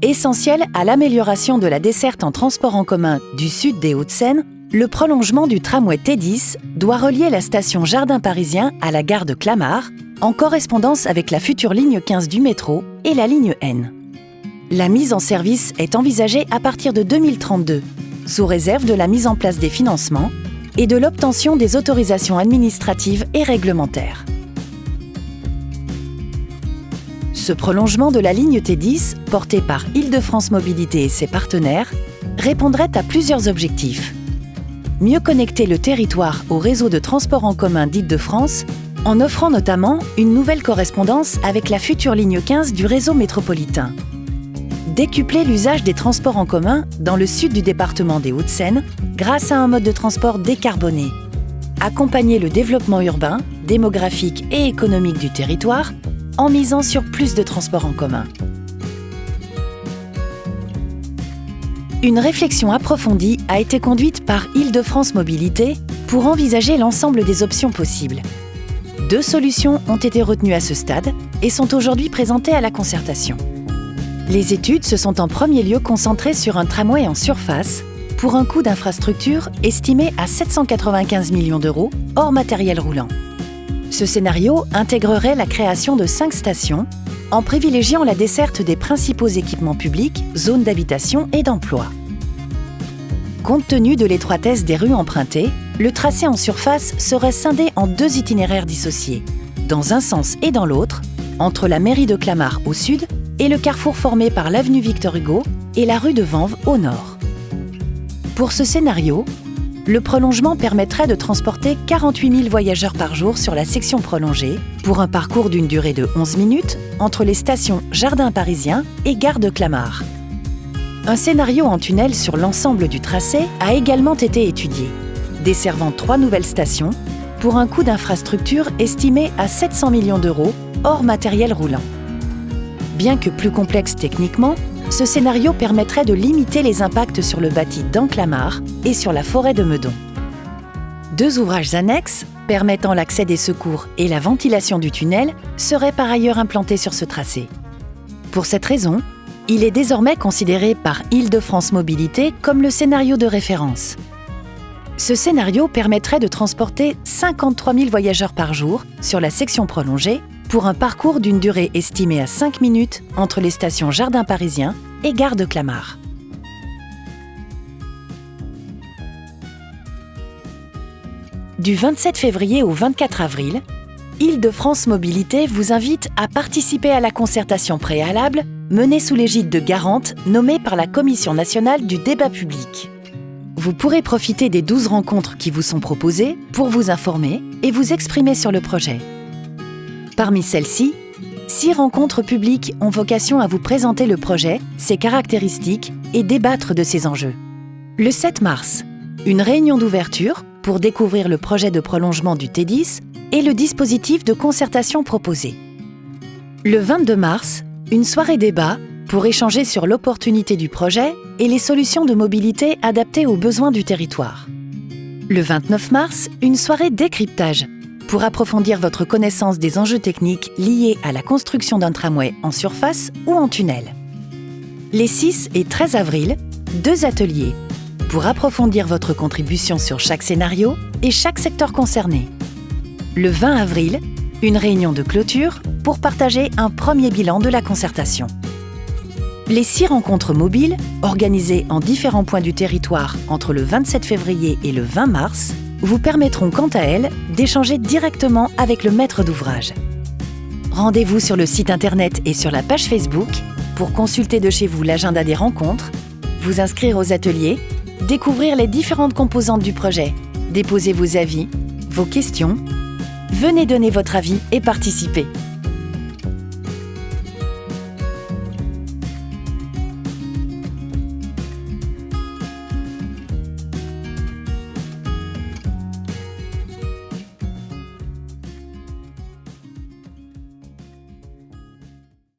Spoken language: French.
Essentiel à l'amélioration de la desserte en transport en commun du sud des Hauts-de-Seine, le prolongement du tramway T10 doit relier la station Jardin Parisien à la gare de Clamart, en correspondance avec la future ligne 15 du métro et la ligne N. La mise en service est envisagée à partir de 2032, sous réserve de la mise en place des financements et de l'obtention des autorisations administratives et réglementaires. Ce prolongement de la ligne T10, porté par Île-de-France Mobilité et ses partenaires, répondrait à plusieurs objectifs. Mieux connecter le territoire au réseau de transport en commun d'Île-de-France, en offrant notamment une nouvelle correspondance avec la future ligne 15 du réseau métropolitain. Décupler l'usage des transports en commun dans le sud du département des Hauts-de-Seine grâce à un mode de transport décarboné. Accompagner le développement urbain, démographique et économique du territoire en misant sur plus de transports en commun. Une réflexion approfondie a été conduite par Île-de-France Mobilité pour envisager l'ensemble des options possibles. 2 solutions ont été retenues à ce stade et sont aujourd'hui présentées à la concertation. Les études se sont en premier lieu concentrées sur un tramway en surface pour un coût d'infrastructure estimé à 795 millions d'euros hors matériel roulant. Ce scénario intégrerait la création de 5 stations en privilégiant la desserte des principaux équipements publics, zones d'habitation et d'emploi. Compte tenu de l'étroitesse des rues empruntées, le tracé en surface serait scindé en 2 itinéraires dissociés, dans un sens et dans l'autre, entre la mairie de Clamart au sud et le carrefour formé par l'avenue Victor Hugo et la rue de Vanves au nord. Pour ce scénario, le prolongement permettrait de transporter 48 000 voyageurs par jour sur la section prolongée pour un parcours d'une durée de 11 minutes entre les stations Jardin Parisien et gare de Clamart. Un scénario en tunnel sur l'ensemble du tracé a également été étudié, desservant 3 nouvelles stations pour un coût d'infrastructure estimé à 700 millions d'euros hors matériel roulant. Bien que plus complexe techniquement, ce scénario permettrait de limiter les impacts sur le bâti dans Clamart et sur la forêt de Meudon. 2 ouvrages annexes, permettant l'accès des secours et la ventilation du tunnel, seraient par ailleurs implantés sur ce tracé. Pour cette raison, il est désormais considéré par Île-de-France Mobilité comme le scénario de référence. Ce scénario permettrait de transporter 53 000 voyageurs par jour sur la section prolongée pour un parcours d'une durée estimée à 5 minutes entre les stations Jardin Parisien et gare de Clamart. Du 27 février au 24 avril, Île-de-France Mobilité vous invite à participer à la concertation préalable menée sous l'égide de Garante, nommée par la Commission nationale du débat public. Vous pourrez profiter des 12 rencontres qui vous sont proposées pour vous informer et vous exprimer sur le projet. Parmi celles-ci, 6 rencontres publiques ont vocation à vous présenter le projet, ses caractéristiques et débattre de ses enjeux. Le 7 mars, une réunion d'ouverture pour découvrir le projet de prolongement du T10 et le dispositif de concertation proposé. Le 22 mars, une soirée débat pour échanger sur l'opportunité du projet et les solutions de mobilité adaptées aux besoins du territoire. Le 29 mars, une soirée décryptage pour approfondir votre connaissance des enjeux techniques liés à la construction d'un tramway en surface ou en tunnel. Les 6 et 13 avril, 2 ateliers pour approfondir votre contribution sur chaque scénario et chaque secteur concerné. Le 20 avril, une réunion de clôture pour partager un premier bilan de la concertation. Les 6 rencontres mobiles, organisées en différents points du territoire entre le 27 février et le 20 mars, vous permettront quant à elles d'échanger directement avec le maître d'ouvrage. Rendez-vous sur le site internet et sur la page Facebook pour consulter de chez vous l'agenda des rencontres, vous inscrire aux ateliers, découvrir les différentes composantes du projet, déposer vos avis, vos questions. Venez donner votre avis et participer.